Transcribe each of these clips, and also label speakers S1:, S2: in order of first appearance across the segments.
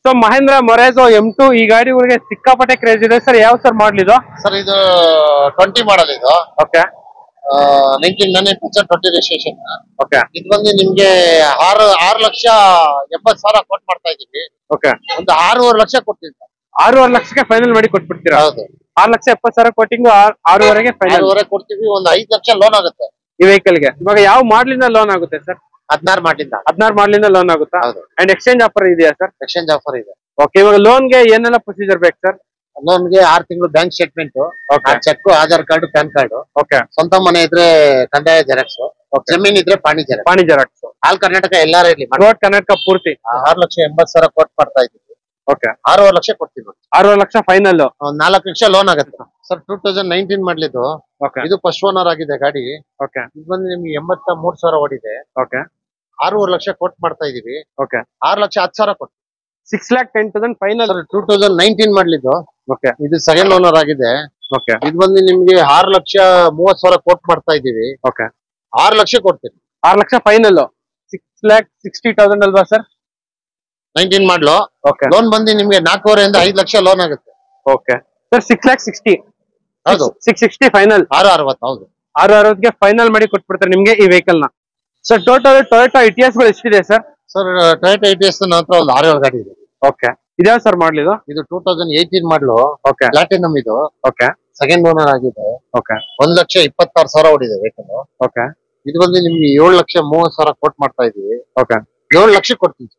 S1: So Mahendra ಮೊರೆಜೋ M2 ಈ ಗಾಡಿ ಊರಿಗೆ ಸಿಕ್ಕಾಪಟ್ಟೆ ಕ್ರೇಜ್ ಇದೆ ಸರ್. ಯಾವ ಸರ್ ಮಾಡಲ್ ಇದು?
S2: ಸರ್ ಇದು 20 ಮಾಡಲ್ ಇದು.
S1: Okay
S2: 1999 20 registration.
S1: ಓಕೆ
S2: ಇದು ಬಂದು ನಿಮ್ಗೆ 6,70,000 ಕೊಟ್ ಮಾಡ್ತಾ ಇದೀವಿ.
S1: ಓಕೆ
S2: ಒಂದು 6.5 ಲಕ್ಷ ಕೊಡ್ತೀವಿ.
S1: 6.5 ಲಕ್ಷಕ್ಕೆ ಫೈನಲ್ ಮಾಡಿ ಕೊಟ್ಬಿಡ್ತೀರಾ?
S2: ಹೌದು,
S1: 6,70,000 ಕೊಟ್ಟಿಂಗ್ 6.5 ಫೈನಲ್
S2: 6.5 ಕೊಡ್ತೀವಿ. ಒಂದು 5 ಲಕ್ಷ ಲೋನ್ ಆಗುತ್ತೆ
S1: ಈ ವೆಹಿಕಲ್ ಗೆ. ಇವಾಗ ಯಾವ ಮಾಡ್ಲಿಂದ ಲೋನ್ ಆಗುತ್ತೆ ಸರ್?
S2: 16 ಮಾಡಲಿಂದ.
S1: 16 ಮಾಡ್ಲಿಂದ ಲೋನ್ ಆಗುತ್ತಾ?
S2: ಹೌದು.
S1: ಅಂಡ್ ಎಕ್ಸ್ಚೇಂಜ್ ಆಫರ್ ಇದೆಯಾ ಸರ್?
S2: ಎಕ್ಸ್ಚೇಂಜ್ ಆಫರ್ ಇದೆ.
S1: ಓಕೆ, ಇವಾಗ ಲೋನ್ ಗೆ ಏನೆಲ್ಲ ಪ್ರೊಸೀಜರ್ ಬೇಕು ಸರ್?
S2: ಲೋನ್ಗೆ 6 ತಿಂಗಳು bank statement, cheque, Aadhaar card, PAN card.
S1: Okay,
S2: ಸ್ವಂತ ಮನೆ ಇದ್ರೆ ಕಂದಾಯ ಜೆರಾಕ್ಸ್, ಜಮೀನ್ ಇದ್ರೆ ಪಾಣಿ
S1: ಜೆರಾಕ್ಸ್.
S2: ಆಲ್ ಕರ್ನಾಟಕ ಎಲ್ಲಾರ ಇಲ್ಲಿ
S1: ರೋಡ್ ಕರ್ನಾಟಕ ಪೂರ್ತಿ
S2: 6,80,000 ಕೊಟ್ ಮಾಡ್ತಾ ಇದೀವಿ.
S1: ಓಕೆ,
S2: 6.5 ಲಕ್ಷ ಕೊಡ್ತೀವಿ.
S1: 6.5 ಲಕ್ಷ ಫೈನಲ್.
S2: 4 ಲಕ್ಷ ಲೋನ್ ಆಗುತ್ತೆ ಸರ್. 2019 ಮಾಡ್ಲಿದ್ದು.
S1: ಓಕೆ,
S2: ಇದು ಫಸ್ಟ್ ಓನರ್ ಆಗಿದೆ ಗಾಡಿ.
S1: ಓಕೆ,
S2: ಇದು ಬಂದು ನಿಮ್ಗೆ 83,000 ಓಡಿದೆ.
S1: ಓಕೆ,
S2: 6.5 ಲಕ್ಷ ಕೊಟ್ ಮಾಡ್ತಾ ಇದೀವಿ.
S1: ಓಕೆ,
S2: 6,10,000 ಕೊಟ್ಟು
S1: 6,10,000 ಫೈನಲ್.
S2: 2019 ಮಾಡ್ಲಿದ್ದು.
S1: ಓಕೆ,
S2: ಇದು ಸೆಕೆಂಡ್ ಓನರ್ ಆಗಿದೆ.
S1: ಓಕೆ,
S2: ಇದು ಬಂದು ನಿಮ್ಗೆ 6,30,000 ಕೊಟ್ ಮಾಡ್ತಾ ಇದೀವಿ.
S1: ಓಕೆ,
S2: 6 ಲಕ್ಷ ಕೊಡ್ತೀವಿ.
S1: 6 ಲಕ್ಷ ಫೈನಲ್. 6,60,000 ಅಲ್ವಾ ಸರ್?
S2: 19 ಮಾಡ್ಲು.
S1: ಓಕೆ,
S2: ಲೋನ್ ಬಂದು ನಿಮ್ಗೆ 4.5 5 ಲಕ್ಷ ಲೋನ್ ಆಗುತ್ತೆ.
S1: Okay sir, 6,60,000.
S2: ಹೌದು,
S1: 660 ಫೈನಲ್.
S2: 6.60. ಹೌದು,
S1: 660ಗೆ ಫೈನಲ್ ಮಾಡಿ ಕೊಟ್ಬಿಡ್ತಾರೆ ನಿಮ್ಗೆ ಈ ವೆಹಿಕಲ್ ನ. ಸರ್ ಟೋಟಲ್ ಟೊಯೋಟಾ ಇಟಿಎಸ್ ಗಳು ಎಷ್ಟಿದೆ ಸರ್?
S2: ಸರ್ ಟೊಯೋಟಾ ಇಟಿಎಸ್ ಹತ್ರ ಒಂದು 6 ಗಾಡಿ ಇದೆ.
S1: ಓಕೆ, ಇದ್ಯಾವ ಸರ್ ಮಾಡ್ಲಿದು?
S2: ಇದು 2018 ಮಾಡ್ಲು.
S1: ಓಕೆ,
S2: ಪ್ಲಾಟಿನಮ್ ಇದು.
S1: ಓಕೆ,
S2: ಸೆಕೆಂಡ್ ಓನರ್ ಆಗಿದೆ.
S1: ಓಕೆ,
S2: 1,26,000 ಓಡಿದೆ ವೆಹಿಕಲ್.
S1: ಓಕೆ,
S2: ಇದು ಬಂದು ನಿಮ್ಗೆ 7,30,000 ಕೊಟ್ ಮಾಡ್ತಾ ಇದೀವಿ.
S1: ಓಕೆ,
S2: 7 ಲಕ್ಷ ಕೊಡ್ತೀವಿ.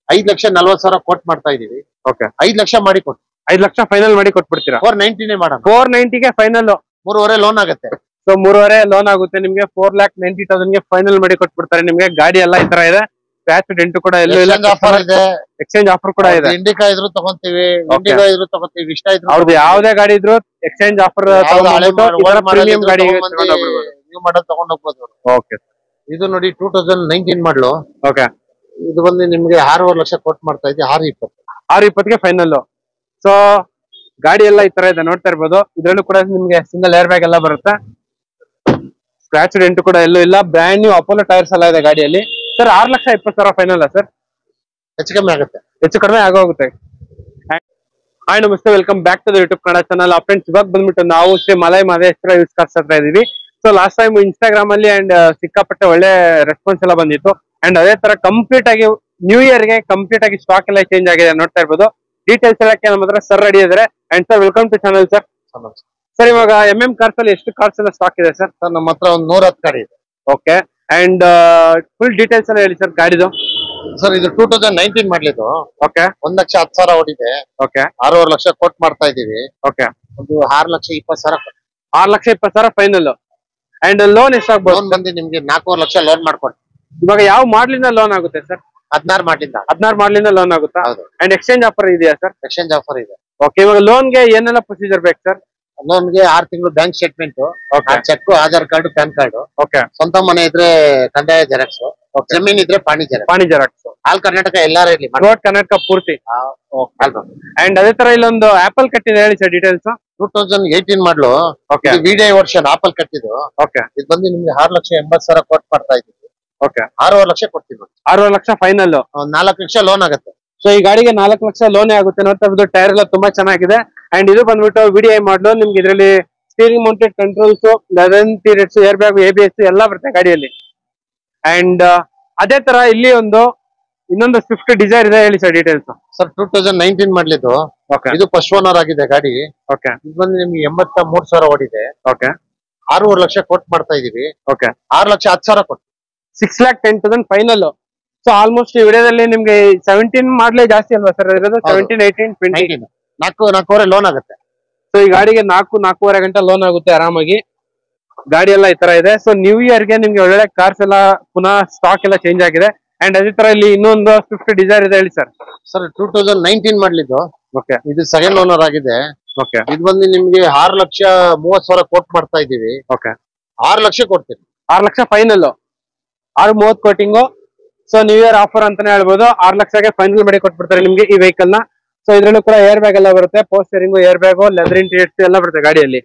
S2: 5,40,000 ಕೊಟ್ ಮಾಡ್ತಾ ಇದೀವಿ.
S1: ಓಕೆ,
S2: 5 ಲಕ್ಷ ಮಾಡಿ ಕೊಟ್ಟು
S1: 5 ಲಕ್ಷ ಫೈನಲ್ ಮಾಡಿ ಕೊಟ್ಬಿಡ್ತೀರಾ?
S2: 490 ಮಾಡೋಣ.
S1: 490ಗೆ ಫೈನಲ್.
S2: 3.5 ಲೋನ್ ಆಗುತ್ತೆ.
S1: ಸೊ 3.5 ಲೋನ್ ಆಗುತ್ತೆ ನಿಮ್ಗೆ. 4,90,000ಗೆ ಫೈನಲ್ ಮಾಡಿ ಕೊಟ್ಬಿಡ್ತಾರೆ ನಿಮ್ಗೆ. ಗಾಡಿ ಎಲ್ಲ ಈ ತರ ಇದೆ. ಸ್ಕ್ರಾಚ್ ಡೆಂಟ್ ಕೂಡ ಎಲ್ಲೂ ಇಲ್ಲ.
S2: ಆಫರ್ ಇದೆ.
S1: ಎಕ್ಸ್ಚೇಂಜ್ ಆಫರ್ ಕೂಡ ಇದೆ.
S2: ಇಂಡಿಕಾ ಇದ್ರು ತಗೊಂತೀವಿ, ಇಂಡಿಕಾ ಇದ್ರು ತಗೋತೀವಿ, ಇಷ್ಟ ಇದ್ರು.
S1: ಅವ್ರದ್ದು ಯಾವ್ದೇ ಗಾಡಿ ಇದ್ರು ಎಕ್ಸ್ಚೇಂಜ್ ಆಫರ್ ಪ್ರೀಮಿಯಂ ಗಾಡಿ
S2: ನ್ಯೂ ಮಾಡಲ್ ತಗೊಂಡ್ ಹೋಗ್ಬೋದು.
S1: ಓಕೆ,
S2: ಇದು ನೋಡಿ 2019 ಮಾಡ್ಲು.
S1: ಓಕೆ,
S2: ಇದು ಬಂದು ನಿಮ್ಗೆ 6.5 ಲಕ್ಷ ಕೊಟ್ ಮಾಡ್ತಾ ಇದ್ದೀವಿ. 6.20.
S1: 6.20ಗೆ ಫೈನಲ್. ಸೊ ಗಾಡಿ ಎಲ್ಲ ಈ ತರ ಇದೆ, ನೋಡ್ತಾ ಇರ್ಬೋದು. ಇದ್ರಲ್ಲೂ ಕೂಡ ನಿಮ್ಗೆ ಸಿಂಗಲ್ ಏರ್ ಬ್ಯಾಗ್ ಎಲ್ಲ ಬರುತ್ತೆ. ಸ್ಕ್ರಾಚ್ ಡೆಂಟ್ ಕೂಡ ಎಲ್ಲೂ ಇಲ್ಲ. ಬ್ರ್ಯಾಂಡ್ ನ್ಯೂ ಅಪೋಲೋ ಟೈರ್ಸ್ ಎಲ್ಲ ಇದೆ ಗಾಡಿಯಲ್ಲಿ. Sir 6,20,000 final sir?
S2: ಹೆಚ್ಚು ಕಮ್ಮಿ ಆಗುತ್ತೆ.
S1: ಹೆಚ್ಚು ಕಡಿಮೆ ಆಗೋಗುತ್ತೆ. ಹಾಯ್ ನಮಸ್ತೆ, welcome back to the YouTube Kannada channel. Friends, ಇವಾಗ ಬಂದ್ಬಿಟ್ಟು ನಾವು ಶ್ರೀ ಮಲೈ ಮಹದೇಶ್ವರ ಯೂಸ್ ಕಾರ್ಸ್ ಹತ್ರ ಇದೀವಿ. ಸೊ ಲಾಸ್ಟ್ ಟೈಮ್ ಇನ್ಸ್ಟಾಗ್ರಾಮ್ ಅಲ್ಲಿ ಅಂಡ್ ಸಿಕ್ಕಾಪಟ್ಟೆ ಒಳ್ಳೆ ರೆಸ್ಪಾನ್ಸ್ ಎಲ್ಲ ಬಂದಿತ್ತು. ಅಂಡ್ ಅದೇ ತರ ಕಂಪ್ಲೀಟ್ ಆಗಿ ನ್ಯೂ ಇಯರ್ ಗೆ ಕಂಪ್ಲೀಟ್ ಆಗಿ ಸ್ಟಾಕ್ ಎಲ್ಲ ಚೇಂಜ್ ಆಗಿದೆ, ನೋಡ್ತಾ ಇರ್ಬೋದು. ಡೀಟೇಲ್ಸ್ ಎಲ್ಲ ನಮ್ಮ ಹತ್ರ ಸರ್ ರೆಡಿ ಇದಾರೆ. And sir, welcome to channel sir. Sir, ಇವಾಗ ಕಾರ್ಸ್ ಅಲ್ಲಿ ಎಷ್ಟು ಕಾರ್ಸ್ ಎಲ್ಲ ಸ್ಟಾಕ್ ಇದೆ ಸರ್?
S2: ಸರ್ ನಮ್ಮ ಹತ್ರ ಒಂದು 110 ಗಾಡಿ ಇದೆ.
S1: ಓಕೆ, ಅಂಡ್ ಫುಲ್ ಡೀಟೇಲ್ಸ್ ಎಲ್ಲ ಹೇಳಿ ಸರ್ ಗಾಡಿದು.
S2: ಸರ್ ಇದು 2019 ಮಾಡ್ಲಿದ್ದು.
S1: ಓಕೆ,
S2: 1,10,000 ಓಡಿದೆ.
S1: ಓಕೆ,
S2: 6.5 ಲಕ್ಷ ಕೊಟ್ ಮಾಡ್ತಾ ಇದೀವಿ.
S1: ಓಕೆ,
S2: ಒಂದು 6,20,000.
S1: 6,20,000 ಫೈನಲ್. ಅಂಡ್ ಲೋನ್ ಎಷ್ಟಾಗ್ಬೋದು?
S2: ಲೋನ್ ಬಂದು ನಿಮ್ಗೆ 4.5 ಲಕ್ಷ ಲೋನ್ ಮಾಡ್ಕೊಡ್ತೀವಿ.
S1: ಇವಾಗ ಯಾವ ಮಾಡ್ಲಿಂದ ಲೋನ್ ಆಗುತ್ತೆ ಸರ್?
S2: 16 ಮಾಡ್ಲಿಂದ.
S1: 16 ಮಾಡ್ಲಿಂದ ಲೋನ್ ಆಗುತ್ತಾ?
S2: ಹೌದು.
S1: ಅಂಡ್ ಎಕ್ಸ್ಚೇಂಜ್ ಆಫರ್ ಇದೆಯಾ ಸರ್?
S2: ಎಕ್ಸ್ಚೇಂಜ್ ಆಫರ್ ಇದೆ.
S1: ಓಕೆ, ಇವಾಗ ಲೋನ್ ಗೆ ಏನೆಲ್ಲ ಪ್ರೊಸೀಜರ್ ಬೇಕು ಸರ್?
S2: ಲೋನ್ಗೆ 6 ತಿಂಗಳು bank statement, cheque, Aadhaar card, PAN card.
S1: Okay,
S2: ಸ್ವಂತ ಮನೆ ಇದ್ರೆ ಕಂದಾಯ ಜೆರಾಕ್ಸ್, ಜಮೀನ್ ಇದ್ರೆ ಪಾಣಿ
S1: ಜೆರಾಕ್ಸ್.
S2: ಆಲ್ ಕರ್ನಾಟಕ ಎಲ್ಲಾರ ಇಲ್ಲಿ
S1: ರೋಡ್ ಕರ್ನಾಟಕ ಪೂರ್ತಿ. ಅಂಡ್ ಅದೇ ತರ ಇಲ್ಲೊಂದು ಆಪಲ್ ಕಟ್ಟಿದೆ, ಹೇಳಿ sir details.
S2: 2018 model.
S1: Okay,
S2: video version apple ಕಟ್ಟಿದ್ದು.
S1: ಓಕೆ,
S2: ಇದು ಬಂದು ನಿಮ್ಗೆ 6,80,000 ಕೊಟ್ ಮಾಡ್ತಾ ಇದೀವಿ.
S1: ಓಕೆ,
S2: 6.5 ಲಕ್ಷ ಕೊಡ್ತೀವಿ.
S1: 6.5 ಲಕ್ಷ ಫೈನಲ್.
S2: 4 ಲಕ್ಷ ಲೋನ್ ಆಗುತ್ತೆ.
S1: ಸೊ ಈ ಗಾಡಿಗೆ 4 ಲಕ್ಷ ಲೋನೇ ಆಗುತ್ತೆ, ನೋಡ್ತಾ ಇರ್ಬೋದು. ಟೈರ್ ಎಲ್ಲ ತುಂಬಾ ಚೆನ್ನಾಗಿದೆ. ಅಂಡ್ ಇದು ಬಂದ್ಬಿಟ್ಟು VDI ಮಾಡಲು. ನಿಮ್ಗೆ ಇದರಲ್ಲಿ steering mounted controls, 11 periods, air bag, ABS ಎಲ್ಲ ಬರುತ್ತೆ ಗಾಡಿಯಲ್ಲಿ. ಅಂಡ್ ಅದೇ ತರ ಇಲ್ಲಿ ಇನ್ನೊಂದು ಸ್ವಿಫ್ಟ್ ಡಿಸೈರ್ ಇದೆ, ಹೇಳಿ ಸರ್ ಡೀಟೇಲ್ಸ್.
S2: ಸರ್ 2019 ಮಾಡ್ಲಿದ್ದು.
S1: ಓಕೆ,
S2: ಇದು ಫಸ್ಟ್ ಓನರ್ ಆಗಿದೆ ಗಾಡಿ.
S1: ಓಕೆ,
S2: ಇದು ಬಂದು ನಿಮ್ಗೆ 83,000 ಓಡಿದೆ.
S1: ಓಕೆ,
S2: 6.5 ಲಕ್ಷ ಕೊಟ್ ಮಾಡ್ತಾ ಇದೀವಿ.
S1: ಓಕೆ,
S2: 6,10,000 ಕೊಟ್ಟು
S1: 6,10,000 ಫೈನಲ್. ಸೊ ಆಲ್ಮೋಸ್ಟ್ ಈ ವಿಡಿಯೋದಲ್ಲಿ ನಿಮ್ಗೆ 17 ಮಾಡ್ಲೇ ಜಾಸ್ತಿ ಅಲ್ವಾ ಸರ್ ಇರೋದು? 17, 18, 20.
S2: 4.5 ಲೋನ್ ಆಗುತ್ತೆ.
S1: ಸೊ ಈ ಗಾಡಿಗೆ 4.5 ಗಂಟೆ ಲೋನ್ ಆಗುತ್ತೆ ಆರಾಮಾಗಿ. ಗಾಡಿ ಎಲ್ಲ ಈ ತರ ಇದೆ. ಸೊ ನ್ಯೂ ಇಯರ್ ಗೆ ನಿಮ್ಗೆ ಒಳ್ಳೆ ಕಾರ್ಸ್ ಎಲ್ಲ ಪುನಃ ಸ್ಟಾಕ್ ಎಲ್ಲ ಚೇಂಜ್ ಆಗಿದೆ. ಅಂಡ್ ಅದೇ ತರ ಇಲ್ಲಿ ಇನ್ನೊಂದು ಸ್ವಿಫ್ಟ್ ಡಿಸೈರ್ ಇದೆ, ಹೇಳಿ ಸರ್.
S2: ಸರ್ 2019 ಮಾಡ್ಲಿದ್ದು.
S1: ಓಕೆ,
S2: ಇದು ಸೆಕೆಂಡ್ ಓನರ್ ಆಗಿದೆ.
S1: ಓಕೆ,
S2: ಇದು ಬಂದು ನಿಮ್ಗೆ 6,30,000 ಕೊಟ್ ಮಾಡ್ತಾ ಇದೀವಿ.
S1: ಓಕೆ,
S2: 6 ಲಕ್ಷ ಕೊಡ್ತೀವಿ.
S1: 6 lakh final. 6.30 coating. So new year offer ಅಂತಾನೆ ಹೇಳ್ಬೋದು. 6 ಲಕ್ಷಕ್ಕೆ ಫೈನಲ್ ಮಾಡಿ ಕೊಟ್ಬಿಡ್ತಾರೆ ನಿಮ್ಗೆ ಈ ವೆಹಿಕಲ್ ನ. ಸೊ ಇದ್ರಲ್ಲೂ ಕೂಡ ಏರ್ ಬ್ಯಾಗ್ ಎಲ್ಲ ಬರುತ್ತೆ, post steering, air bag, leather interiors ಎಲ್ಲ ಬರುತ್ತೆ ಗಾಡಿಯಲ್ಲಿ.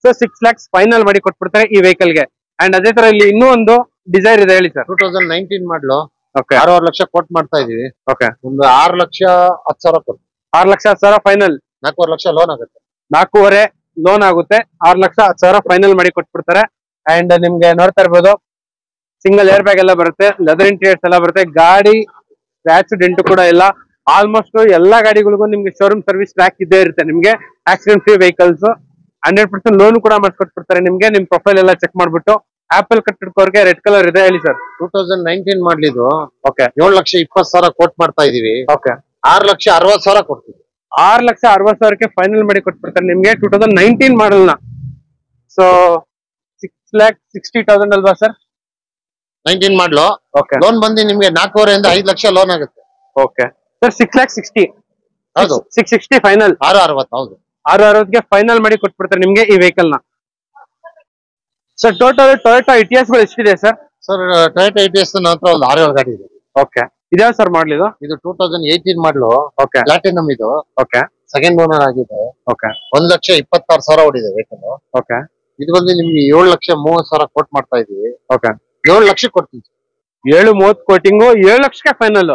S1: ಸೊ 6 lakhs ಫೈನಲ್ ಮಾಡಿ ಕೊಟ್ಬಿಡ್ತಾರೆ ಈ ವೆಹಿಕಲ್ ಗೆ. ಅಂಡ್ ಅದೇ ತರ ಇಲ್ಲಿ ಇನ್ನೂ ಒಂದು ಡಿಸೈರ್ ಇದೆ, ಹೇಳಿ ಸರ್.
S2: 2019 ಮಾಡ್ಲು.
S1: ಓಕೆ
S2: 6.5 ಲಕ್ಷ ಕೋಟ್ ಮಾಡ್ತಾ ಇದೀವಿ.
S1: ಓಕೆ
S2: ಒಂದು 6,10,000 ಕೊಟ್ಟು
S1: 6,10,000 ಫೈನಲ್.
S2: 4.5 ಲಕ್ಷ ಲೋನ್ ಆಗುತ್ತೆ.
S1: 4.5 ಲೋನ್ ಆಗುತ್ತೆ. 6,10,000 ಫೈನಲ್ ಮಾಡಿ ಕೊಟ್ಬಿಡ್ತಾರೆ. ಅಂಡ್ ನಿಮ್ಗೆ ನೋಡ್ತಾ ಇರ್ಬೋದು ಸಿಂಗಲ್ ಏರ್ ಬ್ಯಾಗ್ ಎಲ್ಲ ಬರುತ್ತೆ, ಲೆದರ್ ಇಂಟೀರಿಯರ್ಸ್ ಎಲ್ಲ ಬರುತ್ತೆ, ಗಾಡಿ ಸ್ಕ್ರಾಚ್ ಡೆಂಟ್ ಕೂಡ ಇಲ್ಲ. ಆಲ್ಮೋಸ್ಟ್ ಎಲ್ಲಾ ಗಾಡಿಗಳಿಗೂ ನಿಮ್ಗೆ ಶೋರೂಮ್ ಸರ್ವಿಸ್ ಟ್ರ್ಯಾಕ್ ಇದ್ದೇ ಇರುತ್ತೆ. ನಿಮ್ಗೆ ಆಕ್ಸಿಡೆಂಟ್ ಫ್ರೀ ವೆಹಿಕಲ್ಸ್ 100% ಲೋನ್ ಕೂಡ ಮಾಡಿಸ್ಕೊಟ್ಬಿಡ್ತಾರೆ ನಿಮ್ಗೆ. ನಿಮ್ ಪ್ರೊಫೈಲ್ ಎಲ್ಲ ಚೆಕ್ ಮಾಡ್ಬಿಟ್ಟು ಆಪಲ್ ಕಟ್ಟಡ್ ಕೋರ್ಗೆ ರೆಡ್ ಕಲರ್ ಇದೆ. ಹೇಳಿ ಸರ್.
S2: 2019 ಮಾಡ್ಲಿದ್ದು.
S1: ಓಕೆ
S2: 7,20,000 ಕೋಟ್ ಮಾಡ್ತಾ ಇದೀವಿ.
S1: ಓಕೆ
S2: 6,60,000 ಕೊಡ್ತೀವಿ.
S1: 6,60,000 ಫೈನಲ್ ಮಾಡಿ ಕೊಟ್ಬಿಡ್ತಾರೆ ನಿಮ್ಗೆ. 2019 ಮಾಡಲ್ ನ. ಸೊ 6,60,000 ಅಲ್ವಾ ಸರ್?
S2: 19 ಮಾಡ್ಲು.
S1: ಓಕೆ
S2: ಲೋನ್ ಬಂದು ನಿಮ್ಗೆ 4.5 5 ಲಕ್ಷ ಲೋನ್ ಆಗುತ್ತೆ.
S1: Okay sir 6,60,000.
S2: ಹೌದು
S1: 660 ಫೈನಲ್.
S2: 6.60. ಹೌದು
S1: 660ಗೆ ಫೈನಲ್ ಮಾಡಿ ಕೊಟ್ಬಿಡ್ತಾರೆ ನಿಮ್ಗೆ ಈ ವೆಹಿಕಲ್ ನ. ಸರ್ ಟೋಟಲ್ ಟೊಯೋಟಾ ಇಟಿಎಸ್ ಗಳು ಎಷ್ಟಿದೆ ಸರ್?
S2: ಸರ್ ಟೊಯೋಟಾ ಇಟಿಎಸ್ ಹತ್ರ ಒಂದು 6-7 ಗಾಡಿ ಇದೆ.
S1: ಓಕೆ ಇದ್ಯಾವ ಸರ್ ಮಾಡ್ಲಿ ಇದು?
S2: ಇದು 2018 ಮಾಡ್ಲು.
S1: ಓಕೆ
S2: ಪ್ಲಾಟಿನಮ್ ಇದು.
S1: ಓಕೆ
S2: ಸೆಕೆಂಡ್ ಓನರ್ ಆಗಿದೆ.
S1: ಓಕೆ
S2: 1,26,000 ಓಡಿದೆ ವೆಹಿಕಲ್.
S1: ಓಕೆ
S2: ಇದು ಬಂದು ನಿಮ್ಗೆ 7,30,000 ಕೋಟ್ ಮಾಡ್ತಾ ಇದೀವಿ.
S1: ಓಕೆ
S2: 7 ಲಕ್ಷ ಕೊಡ್ತೀವಿ.
S1: 7.30 ಕೋಟಿಂಗು 7 ಲಕ್ಷಕ್ಕೆ ಫೈನಲ್.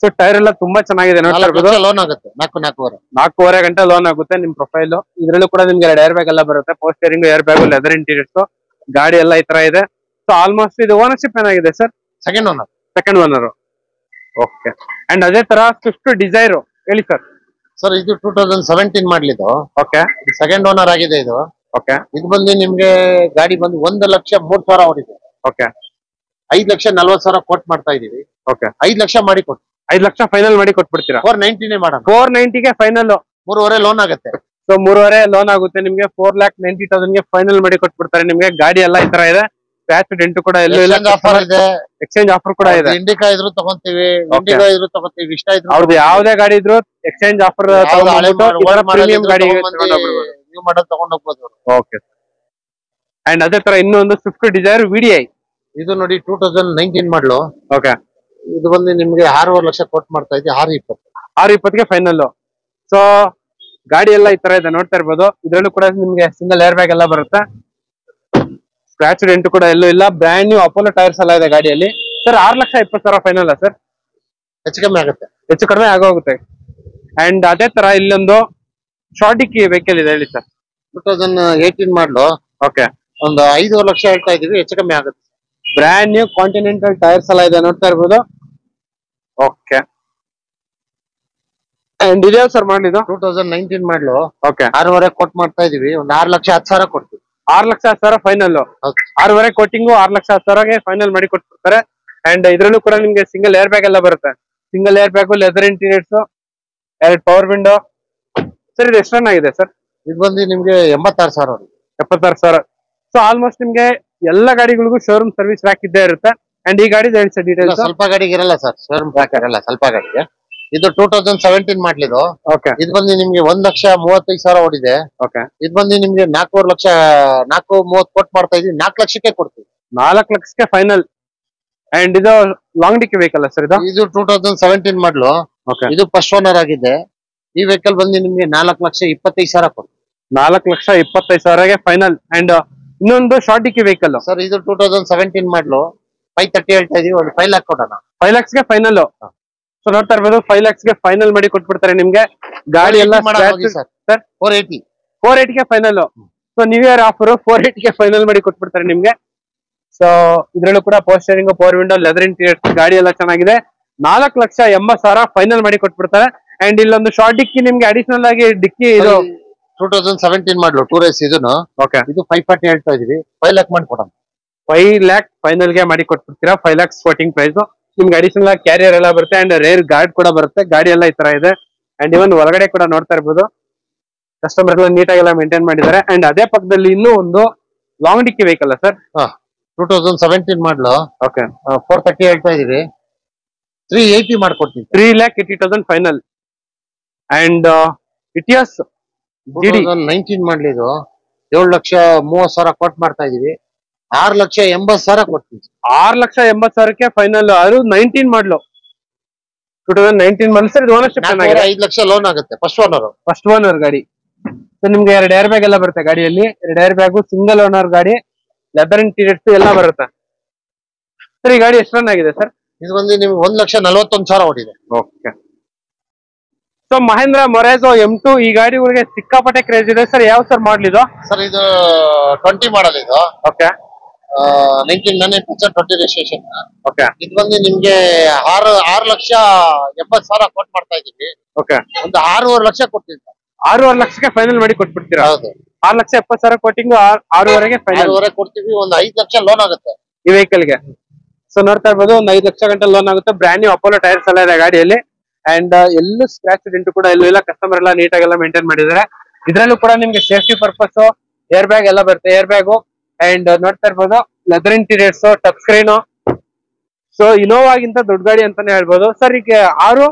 S1: ಸೊ ಟೈರ್ ಎಲ್ಲ ತುಂಬಾ ಚೆನ್ನಾಗಿದೆ.
S2: 4 ಲಕ್ಷ ಲೋನ್ ಆಗುತ್ತೆ.
S1: 4.5 ಗಂಟೆ ಲೋನ್ ಆಗುತ್ತೆ. ನಿಮ್ ಪ್ರೊಫೈಲ್ ಇದ್ರಲ್ಲೂ ಕೂಡ ನಿಮ್ಗೆ 2 ಏರ್ ಬ್ಯಾಗ್ ಎಲ್ಲ ಬರುತ್ತೆ, ಪೋಸ್ಟರಿಂಗ್, ಏರ್ ಬ್ಯಾಗ್, ಲೆದರ್ ಇಂಟೀರಿಯರ್ಸ್, ಗಾಡಿ ಎಲ್ಲ ಈ ತರ ಇದೆ. ಸೊ ಆಲ್ಮೋಸ್ಟ್ ಇದು ಓನರ್ಶಿಪ್ ಏನಾಗಿದೆ sir?
S2: Second owner.
S1: Second owner. Okay and ಅದೇ ತರ ಸ್ವಿಫ್ಟ್ ಡಿಸೈರ್ ಹೇಳಿ ಸರ್.
S2: ಸರ್ ಇದು 2017 ಮಾಡ್ಲಿದ್ದು.
S1: ಓಕೆ
S2: ಸೆಕೆಂಡ್ ಓನರ್ ಆಗಿದೆ ಇದು.
S1: ಓಕೆ
S2: ಇದು ಬಂದು ನಿಮ್ಗೆ ಗಾಡಿ ಬಂದು 1,03,000 ಓಡಿದೆ.
S1: ಓಕೆ
S2: 5,40,000 ಕೋಟ್ ಮಾಡ್ತಾ ಇದೀವಿ.
S1: ಓಕೆ
S2: 5 ಲಕ್ಷ ಮಾಡಿ ಕೊಟ್ಟು
S1: 5 ಲಕ್ಷ ಫೈನಲ್ ಮಾಡಿ ಕೊಟ್ಬಿಡ್ತೀರಾ?
S2: 490 ಮಾಡೋಣ.
S1: 490ಗೆ ಫೈನಲ್.
S2: 3.5 ಲೋನ್ ಆಗುತ್ತೆ.
S1: ಸೊ 3.5 ಲೋನ್ ಆಗುತ್ತೆ ನಿಮ್ಗೆ. 4,90,000ಗೆ ಫೈನಲ್ ಮಾಡಿ ಕೊಟ್ಬಿಡ್ತಾರೆ ನಿಮ್ಗೆ. ಗಾಡಿ ಎಲ್ಲ ಈ ತರ ಇದೆ, ಸ್ಕ್ರಾಚ್ ಡೆಂಟ್ ಕೂಡ ಎಲ್ಲೂ ಇಲ್ಲ.
S2: ಆಫರ್ ಇದೆ,
S1: ಎಕ್ಸ್ಚೇಂಜ್ ಆಫರ್ ಕೂಡ ಇದೆ.
S2: ಇಂಡಿಕಾ ಇದ್ರು ತಗೊಂತೀವಿ, ಇಂಡಿಕಾ ಇದ್ರು ತಗೋತೀವಿ, ಇಷ್ಟ ಇದ್ರು
S1: ಅವ್ರದ್ದು ಯಾವ್ದೇ ಗಾಡಿ ಇದ್ರು ಎಕ್ಸ್ಚೇಂಜ್ ಆಫರ್ ಪ್ರೀಮಿಯಂ ಗಾಡಿ
S2: ನೀವು ಮಾಡೋದು ತಗೊಂಡ್ ಹೋಗ್ಬೋದು.
S1: ಓಕೆ ಅಂಡ್ ಅದೇ ತರ ಇನ್ನೊಂದು ಸ್ವಿಫ್ಟ್ ಡಿಸೈರ್ ವಿಡಿಐ.
S2: ಇದು ನೋಡಿ 2019 ಮಾಡ್ಲು.
S1: ಓಕೆ
S2: ಇದು ಬಂದು ನಿಮ್ಗೆ 6.5 ಲಕ್ಷ ಕೋಟ್ ಮಾಡ್ತಾ ಇದ್ದೀವಿ.
S1: 6.20ಗೆ ಫೈನಲ್. ಸೊ ಗಾಡಿ ಎಲ್ಲ ಈ ತರ ಇದೆ ನೋಡ್ತಾ ಇರ್ಬೋದು. ಇದ್ರಲ್ಲೂ ಕೂಡ ನಿಮ್ಗೆ ಸಿಂಗಲ್ ಏರ್ ಬ್ಯಾಗ್ ಎಲ್ಲ ಬರುತ್ತೆ, ಸ್ಕ್ರಾಚ್ ಡೆಂಟ್ ಕೂಡ ಎಲ್ಲೂ ಇಲ್ಲ. ಬ್ರ್ಯಾಂಡ್ ನ್ಯೂ ಅಪೋಲೋ ಟೈರ್ಸ್ ಎಲ್ಲ ಇದೆ ಗಾಡಿಯಲ್ಲಿ. Sir 6,20,000 final sir?
S2: ಹೆಚ್ಚು ಕಮ್ಮಿ ಆಗುತ್ತೆ.
S1: ಹೆಚ್ಚು ಕಡಿಮೆ ಆಗೋಗುತ್ತೆ. ಅಂಡ್ ಅದೇ ತರ ಇಲ್ಲೊಂದು ಶಾರ್ಟಿಕಿ ವೆಹಿಕಲ್ ಇದೆ. ಹೇಳಿ ಸರ್.
S2: 2018 ಮಾಡ್ಲು.
S1: ಓಕೆ
S2: ಒಂದು 5 ಲಕ್ಷ ಹೇಳ್ತಾ ಇದೀವಿ, ಹೆಚ್ಚು ಕಮ್ಮಿ ಆಗುತ್ತೆ.
S1: ಬ್ರ್ಯಾಂಡ್ ನ್ಯೂ ಕಾಂಟಿನೆಂಟಲ್ ಟೈರ್ಸ್ ಎಲ್ಲ ಇದೆ ನೋಡ್ತಾ ಇರ್ಬೋದು. ಓಕೆ ಅಂಡ್ ಇದೇ ಸರ್ ಮಾಡಿದ್ದು
S2: 2019 ಮಾಡ್ಲು.
S1: ಓಕೆ
S2: 6.5 ಕೋಟ್ ಮಾಡ್ತಾ ಇದೀವಿ. ಒಂದು 6,10,000 ಕೊಡ್ತೀವಿ.
S1: 6,10,000 ಫೈನಲ್. 6.5 ಕೋಟಿಂಗು 6,10,000ಗೆ ಫೈನಲ್ ಮಾಡಿ ಕೊಟ್ಬಿಡ್ತಾರೆ. ಅಂಡ್ ಇದ್ರಲ್ಲೂ ಕೂಡ ನಿಮ್ಗೆ ಸಿಂಗಲ್ ಏರ್ ಬ್ಯಾಗ್ ಎಲ್ಲ ಬರುತ್ತೆ. Single air bag, leather interiors, 2 power window. Sir ಇದು ಎಷ್ಟು ರನ್ ಆಗಿದೆ ಸರ್?
S2: ಇದು ಬಂದು ನಿಮ್ಗೆ 86,000.
S1: 76,000. ಸೊ ಆಲ್ಮೋಸ್ಟ್ ನಿಮ್ಗೆ ಎಲ್ಲ ಗಾಡಿಗಳಿಗೂ ಶೋರೂಮ್ ಸರ್ವಿಸ್ ಟ್ರ್ಯಾಕ್ ಇದ್ದೇ ಇರುತ್ತೆ. ಅಂಡ್ ಈ ಗಾಡಿ ಹೇಳಿ ಸರ್ ಡೀಟೇಲ್ಸ್.
S2: ಸ್ವಲ್ಪ ಗಾಡಿಗೆ ಇರಲ್ಲ ಸರ್ ಶೋರೂಮ್ ಟ್ರ್ಯಾಕ್ ಇರಲ್ಲ, ಸ್ವಲ್ಪ ಗಾಡಿಗೆ. ಇದು 2017 ಮಾಡ್ಲಿದ್ದು.
S1: ಓಕೆ
S2: ಇದು ಬಂದು ನಿಮ್ಗೆ 1,35,000 ಓಡಿದೆ.
S1: ಓಕೆ
S2: ಇದು ಬಂದು ನಿಮ್ಗೆ 4.30 ಕೋಟ್ ಮಾಡ್ತಾ ಇದೀವಿ. 4 ಲಕ್ಷಕ್ಕೆ ಕೊಡ್ತೀವಿ.
S1: 4 ಲಕ್ಷಕ್ಕೆ ಫೈನಲ್. ಅಂಡ್ ಇದು ಲಾಂಗ್ ಡಿಕ್ಕಿ ವೆಹಿಕಲ್ ಸರ್ ಇದು?
S2: ಇದು 2017 ಮಾಡ್ಲು.
S1: ಓಕೆ
S2: ಇದು ಫಸ್ಟ್ ಓನರ್ ಆಗಿದೆ. ಈ ವೆಹಿಕಲ್ ಬಂದು ನಿಮ್ಗೆ 4,25,000 ಕೊಡ್ತೀವಿ.
S1: 4,25,000ಗೆ ಫೈನಲ್. ಅಂಡ್ ಇನ್ನೊಂದು ಶಾರ್ಟ್ ಡಿಕ್ಕಿ ವೆಹಿಕಲ್
S2: ಸರ್ ಇದು 2017 ಮಾಡ್ಲು. 530 ಹೇಳ್ತಾ ಇದೀವಿ. ಒಂದು 5 ಲಕ್ಷ ಕೊಡೋಣ.
S1: 5 ಲಕ್ಷಗೆ ಫೈನಲ್. ಸೊ ನೋಡ್ತಾ ಇರ್ಬೋದು 5 ಲಕ್ಷಗೆ ಫೈನಲ್ ಮಾಡಿ ಕೊಟ್ಬಿಡ್ತಾರೆ ನಿಮ್ಗೆ. ಗಾಡಿ ಎಲ್ಲ
S2: ಸರ್ 480ಗೆ
S1: final. So new year offer 480ಗೆ ಫೈನಲ್ ಮಾಡಿ ಕೊಟ್ಬಿಡ್ತಾರೆ ನಿಮ್ಗೆ. ಸೊ ಇದ್ರಲ್ಲೂ ಕೂಡ ಪೋಸ್ಟರಿಂಗ್, ಪವರ್ ವಿಂಡೋ, ಲೆದರ್ ಇಂಟೀರಿಯರ್ಸ್, ಗಾಡಿ ಎಲ್ಲ ಚೆನ್ನಾಗಿದೆ. 4,80,000 ಫೈನಲ್ ಮಾಡಿ ಕೊಟ್ಬಿಡ್ತಾರೆ. ಅಂಡ್ ಇಲ್ಲೊಂದು ಶಾರ್ಟ್ ಡಿಕ್ಕಿ ನಿಮ್ಗೆ ಅಡಿಷನಲ್ ಆಗಿ ಡಿಕ್ಕಿ ಇದು
S2: 2017 ಮಾಡ್ಲು ಟೂರೇಸ್. ಇದನ್ನು
S1: ಓಕೆ
S2: ಇದು 540 ಹೇಳ್ತಾ ಇದೀವಿ. 5 ಲಕ್ಷ ಮಾಡಿ ಕೊಡೋಣ.
S1: 5 lakh ಫೈನಲ್ ಗೆ ಮಾಡಿ ಕೊಟ್ಬಿಡ್ತೀರಾ. 5 lakhs ಸ್ಪೋರ್ಟಿಂಗ್ ಪ್ರೈಸ್. ನಿಮ್ಗೆ ಅಡಿಷನಲ್ ಆಗಿ ಕ್ಯಾರಿಯರ್ ಎಲ್ಲ ಬರುತ್ತೆ ಅಂಡ್ ರೇರ್ ಗಾರ್ಡ್ ಕೂಡ ಬರುತ್ತೆ. ಗಾಡಿ ಎಲ್ಲ ಈ ತರ ಇದೆ. ಅಂಡ್ ಇವನ್ ಒಳಗಡೆ ಕೂಡ ನೋಡ್ತಾ ಇರ್ಬೋದು ಕಸ್ಟಮರ್ ಎಲ್ಲ ನೀಟಾಗಿ ಎಲ್ಲ ಮೇಂಟೈನ್ ಮಾಡಿದ್ದಾರೆ. ಅಂಡ್ ಅದೇ ಪಕ್ಕದಲ್ಲಿ ಇನ್ನೂ ಒಂದು ಲಾಂಗ್ ಡಿಕ್ಕಿ ವೆಹಿಕಲ್ ಸರ್?
S2: 2017 ಮಾಡ್ಲು.
S1: ಓಕೆ
S2: 430 ಹೇಳ್ತಾ ಇದೀವಿ. 380 ಮಾಡ್ಕೊಡ್ತೀವಿ.
S1: 3,80,000 ಫೈನಲ್. ಅಂಡ್ ಇಟಿಎಸ್
S2: 2019 ಮಾಡ್ಲಿದ್ದು 7,30,000 ಕೋಟ್ ಮಾಡ್ತಾ ಇದೀವಿ. 6,80,000 ಕೊಡ್ತೀವಿ.
S1: 6,80,000ಕ್ಕೆ ಫೈನಲ್. ಅದು 19 ಮಾಡ್ಲು. 2019 ಮಾಡಲ್ ಸರ್. ಇದು ಓನರ್ಶಿಪ್
S2: 5 ಲಕ್ಷ ಲೋನ್ ಆಗುತ್ತೆ.
S1: ಫಸ್ಟ್ ಓನರ್ ಗಾಡಿ. ಸೊ ನಿಮ್ಗೆ 2 ಏರ್ ಬ್ಯಾಗ್ ಎಲ್ಲ ಬರುತ್ತೆ ಗಾಡಿಯಲ್ಲಿ. 2 ಏರ್ ಬ್ಯಾಗು, ಸಿಂಗಲ್ ಓನರ್ ಗಾಡಿ, ಲೆದರ್ ಇಂಟೀರಿಯರ್ಸ್ ಎಲ್ಲ ಬರುತ್ತೆ. ಸರ್ ಈ ಗಾಡಿ ಎಷ್ಟು ರನ್ ಆಗಿದೆ ಸರ್?
S2: ಇದು ಬಂದು ನಿಮ್ಗೆ 1,41,000 ಓಡಿದೆ.
S1: ಓಕೆ. ಸೊ ಮಹೇಂದ್ರ ಮೊರೆಜೋ M2 ಈ ಗಾಡಿಗಳಿಗೆ ಸಿಕ್ಕಾಪಟ್ಟೆ ಕ್ರೇಜ್ ಇದೆ ಸರ್. ಯಾವ ಸರ್ ಮಾಡಲ್ ಇದು?
S2: ಸರ್ ಇದು 20 ಮಾಡಲ್ ಇದು.
S1: ಓಕೆ.
S2: 1999 20 ರಿಜಿಸ್ಟ್ರೇಷನ್.
S1: ಓಕೆ.
S2: ಇದು ಬಂದು ನಿಮ್ಗೆ 6,70,000 ಕೊಟ್ ಮಾಡ್ತಾ ಇದೀವಿ.
S1: ಓಕೆ.
S2: ಒಂದು 6.5 ಲಕ್ಷ ಕೊಡ್ತೀವಿ.
S1: 6.5 ಲಕ್ಷಕ್ಕೆ ಫೈನಲ್ ಮಾಡಿ ಕೊಟ್ಬಿಡ್ತೀರಾ?
S2: ಹೌದು.
S1: 6,70,000 ಕೊಟ್ಟಿಂಗ್ 6.5 ಫೈನಲ್.
S2: 6.5 ಕೊಡ್ತೀವಿ. ಒಂದು 5 ಲಕ್ಷ ಲೋನ್ ಆಗುತ್ತೆ
S1: ಈ ವೆಹಿಕಲ್ ಗೆ. ಸೊ ನೋಡ್ತಾ ಇರ್ಬೋದು, ಒಂದು 5 ಲಕ್ಷ ಗಂಟೆ ಲೋನ್ ಆಗುತ್ತೆ. ಬ್ರ್ಯಾಂಡ್ ನ್ಯೂ ಅಪೋಲೋ ಟೈರ್ಸ್ ಎಲ್ಲ ಇದೆ ಗಾಡಿಯಲ್ಲಿ. ಅಂಡ್ ಎಲ್ಲೂ ಸ್ಕ್ರಾಚ್ ಡೆಂಟ್ ಕೂಡ ಎಲ್ಲೂ ಇಲ್ಲ. ಕಸ್ಟಮರ್ ಎಲ್ಲ ನೀಟಾಗೆಲ್ಲ ಮೇಂಟೈನ್ ಮಾಡಿದ್ದಾರೆ. ಇದ್ರಲ್ಲೂ ಕೂಡ ನಿಮ್ಗೆ ಸೇಫ್ಟಿ ಪರ್ಪಸ್ ಏರ್ ಬ್ಯಾಗ್ ಎಲ್ಲ ಬರುತ್ತೆ. ಏರ್ ಬ್ಯಾಗು ಅಂಡ್ ನೋಡ್ತಾ ಇರ್ಬೋದು leather interiors, touch screen. So ಇನೋವಾಗಿಂತ ದೊಡ್ಡ ಗಾಡಿ ಅಂತಾನೆ ಹೇಳ್ಬೋದು ಸರ್. ಈಗ 6.50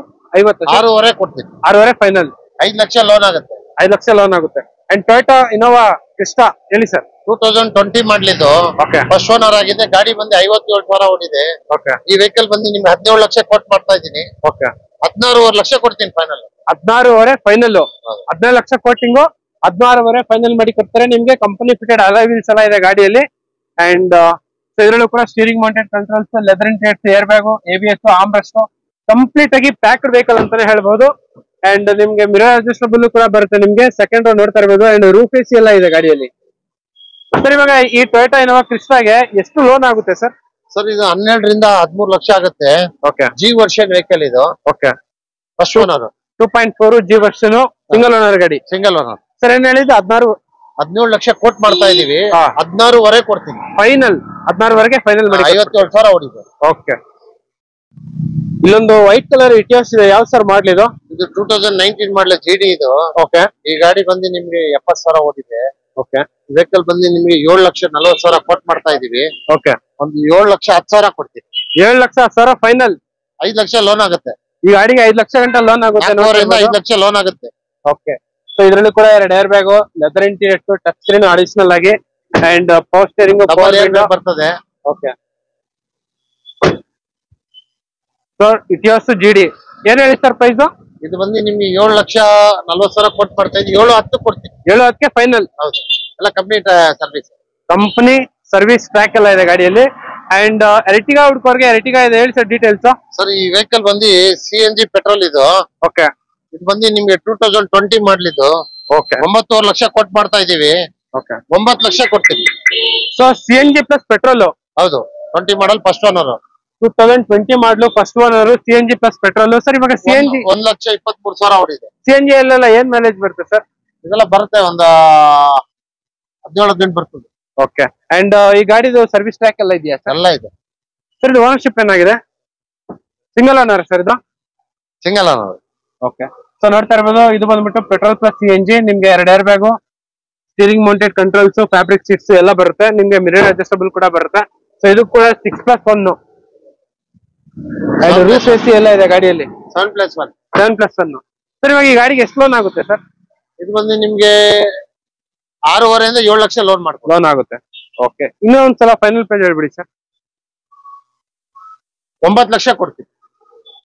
S2: 6.5 ಕೊಡ್ತೀವಿ.
S1: 6.5 ಫೈನಲ್.
S2: 5 ಲಕ್ಷ ಲೋನ್ ಆಗುತ್ತೆ.
S1: 5 ಲಕ್ಷ ಲೋನ್ ಆಗುತ್ತೆ. ಅಂಡ್ ಟೊಯೋಟಾ ಇನೋವಾ ಕ್ರಿಸ್ಟಾ ಹೇಳಿ ಸರ್.
S2: 2020 ಮಾಡ್ಲಿದ್ದು.
S1: ಓಕೆ.
S2: ಫಸ್ಟ್ ಓನರ್ ಆಗಿದೆ. ಗಾಡಿ ಬಂದು 57,000 ಓಡಿದೆ.
S1: ಓಕೆ.
S2: ಈ ವೆಹಿಕಲ್ ಬಂದು ನಿಮ್ಗೆ 17 ಲಕ್ಷ ಕೊಟ್ ಮಾಡ್ತಾ ಇದೀನಿ.
S1: ಓಕೆ.
S2: 16.5 ಲಕ್ಷ ಕೊಡ್ತೀನಿ final.
S1: 16.5 final. 17 lakh coating 16.5 final ಮಾಡಿ ಕೊಡ್ತಾರೆ ನಿಮ್ಗೆ. ಕಂಪನಿ ಫಿಟೆಡ್ ಅಲಾಯ್ ವೀಲ್ಸ್ ಎಲ್ಲ ಇದೆ ಗಾಡಿಯಲ್ಲಿ. ಅಂಡ್ ಇದರಲ್ಲೂ ಕೂಡ steering mounted controls, leather interiors, air bag, ABS, armrest complete ಆಗಿ ಪ್ಯಾಕ್ಡ್ ವೆಹಿಕಲ್ ಅಂತಾನೆ ಹೇಳ್ಬೋದು. ಅಂಡ್ ನಿಮ್ಗೆ ಮಿರರ್ ಅಡ್ಜಸ್ಟಬಲ್ ಕೂಡ ಬರುತ್ತೆ ನಿಮ್ಗೆ. ಸೆಕೆಂಡ್ ರೋ ನೋಡ್ತಾ ಇರ್ಬೋದು. ಅಂಡ್ ರೂಫ್ AC ಎಲ್ಲ ಇದೆ ಗಾಡಿಯಲ್ಲಿ. ಸರ್ ಇವಾಗ ಈ ಟೊಯೋಟಾ ಇನೋವಾ ಕ್ರಿಸ್ಟಾಗೆ ಎಷ್ಟು ಲೋನ್ ಆಗುತ್ತೆ ಸರ್?
S2: ಸರ್ ಇದು 12 ರಿಂದ 13 ಲಕ್ಷ ಆಗುತ್ತೆ.
S1: ಓಕೆ.
S2: G ವರ್ಷನ್ ವೆಹಿಕಲ್ ಇದು.
S1: Okay.
S2: First owner
S1: 2.4 G version single owner ಗಾಡಿ.
S2: Single owner.
S1: ಸರ್ ಏನ್ ಹೇಳಿದ್ದು?
S2: 17 ಲಕ್ಷ ಕೋಟ್ ಮಾಡ್ತಾ ಇದೀವಿ. 16.5 ಕೊಡ್ತೀನಿ
S1: ಫೈನಲ್. 16 ಫೈನಲ್ ಮಾಡಿ
S2: 57,000 ಓಡಿದೆ.
S1: ಓಕೆ. ಇಲ್ಲೊಂದು ವೈಟ್ ಕಲರ್ ಇಟಿಯಾಸ್ ಇದೆ. ಯಾವ ಸರ್ ಮಾಡ್ಲಿ ಇದು?
S2: ಇದು 2019 ಮಾಡಲ GD ಇದು.
S1: ಓಕೆ.
S2: ಈ ಗಾಡಿ ಬಂದು ನಿಮ್ಗೆ 70,000 ಓಡಿದೆ.
S1: ಓಕೆ.
S2: ವೆಹಿಕಲ್ ಬಂದು ನಿಮ್ಗೆ 7,40,000 ಕೋಟ್ ಮಾಡ್ತಾ ಇದೀವಿ.
S1: ಓಕೆ.
S2: ಒಂದು 7,10,000 ಕೊಡ್ತೀನಿ.
S1: 7,10,000 ಫೈನಲ್.
S2: 5 ಲಕ್ಷ ಲೋನ್ ಆಗುತ್ತೆ.
S1: ಈ ಗಾಡಿಗೆ 5 ಲಕ್ಷ ಗಂಟೆ ಲೋನ್ ಆಗುತ್ತೆ.
S2: 5 ಲಕ್ಷ ಲೋನ್ ಆಗುತ್ತೆ.
S1: ಓಕೆ. ಸೊ ಇದರಲ್ಲೂ ಕೂಡ 2 air bag, leather interiors, touch screen additional ಆಗಿ ಅಂಡ್ ಪವರ್ ಸ್ಟೇರಿಂಗ್
S2: ಬರ್ತದೆ.
S1: ಓಕೆ. ಸೊ ಇಟಿಯಾಸ್ GD ಏನ್ ಹೇಳಿ ಸರ್ ಪ್ರೈಸ್?
S2: ಇದು ಬಂದು ನಿಮ್ಗೆ 7,40,000 ಕೋಟ್ ಮಾಡ್ತಾ ಇದ್ದೀವಿ. 7,10 ಕೊಡ್ತೀನಿ.
S1: 7,10 ಫೈನಲ್.
S2: ಹೌದು. ಎಲ್ಲ complete service.
S1: Company service track ಎಲ್ಲ ಇದೆ ಗಾಡಿಯಲ್ಲಿ. ಅಂಡ್ ಎರ್ಟಿಗಾ ಹುಡ್ಕೋರ್ಗೆ ಎರ್ಟಿಗಾ ಇದೆ. ಹೇಳಿ ಸರ್ ಡೀಟೇಲ್ಸ್.
S2: ಸರ್ ಈ ವೆಹಿಕಲ್ ಬಂದು CNG ಪೆಟ್ರೋಲ್ ಇದು.
S1: ಓಕೆ.
S2: ಇದು ಬಂದು ನಿಮ್ಗೆ 2020 ಮಾಡ್ಲಿದ್ದು.
S1: ಓಕೆ.
S2: 9.5 ಲಕ್ಷ ಕೊಟ್ ಮಾಡ್ತಾ ಇದೀವಿ.
S1: ಓಕೆ.
S2: 9 ಲಕ್ಷ ಕೊಡ್ತೀನಿ.
S1: So CNG plus petrol.
S2: ಹೌದು. 20 ಮಾಡಲ್ ಫಸ್ಟ್ ಓನರ್.
S1: 2020 ಮಾಡಲು first owner, CNG plus petrol. Sir ಇವಾಗ CNG
S2: 1,23,000 ಓಡಿದೆ.
S1: CNG ಅಲ್ಲೆಲ್ಲ ಏನ್ ಮೈಲೇಜ್ ಬರುತ್ತೆ ಸರ್?
S2: ಇದೆಲ್ಲ ಬರುತ್ತೆ ಒಂದು 17-18 ಬರ್ತದೆ.
S1: ಓಕೆ. ಅಂಡ್ ಈ ಗಾಡಿದು ಸರ್ವಿಸ್ ಟ್ರ್ಯಾಕ್ ಎಲ್ಲ ಇದೆಯಾ ಸರ್?
S2: ಎಲ್ಲ ಇದೆ.
S1: ಸರ್ ಇದು ಓನರ್ಶಿಪ್ ಏನಾಗಿದೆ? ಸಿಂಗಲ್ ಓನರ್ ಸರ್ ಇದು?
S2: Single owner.
S1: ಓಕೆ. ಸೊ ನೋಡ್ತಾ ಇರ್ಬೋದು, ಇದು ಬಂದ್ಬಿಟ್ಟು ಪೆಟ್ರೋಲ್ ಪ್ಲಸ್ CNG. ನಿಮ್ಗೆ 2 air bag, steering mounted controls, fabric seats ಎಲ್ಲ ಬರುತ್ತೆ. ನಿಮ್ಗೆ ಮಿರರ್ ಅಡ್ಜಸ್ಟಬಲ್ ಕೂಡ ಬರುತ್ತೆ. ಸೊ ಇದು ಕೂಡ 6+1. ರೂಫ್ AC ಎಲ್ಲ ಇದೆ ಗಾಡಿಯಲ್ಲಿ.
S2: 7+1.
S1: 7+1. ಸರ್ ಇವಾಗ ಈ ಗಾಡಿಗೆ ಎಷ್ಟು ಲೋನ್ ಆಗುತ್ತೆ ಸರ್?
S2: ಇದು ಬಂದು ನಿಮ್ಗೆ 6.5 ರಿಂದ 7 ಲಕ್ಷ ಲೋನ್ ಮಾಡ್ತೀವಿ.
S1: ಲೋನ್ ಆಗುತ್ತೆ. ಓಕೆ. ಇನ್ನೂ ಒಂದ್ಸಲ ಫೈನಲ್ ಪ್ರೈಸ್ ಹೇಳ್ಬಿಡಿ ಸರ್.
S2: 9 ಲಕ್ಷ ಕೊಡ್ತೀವಿ.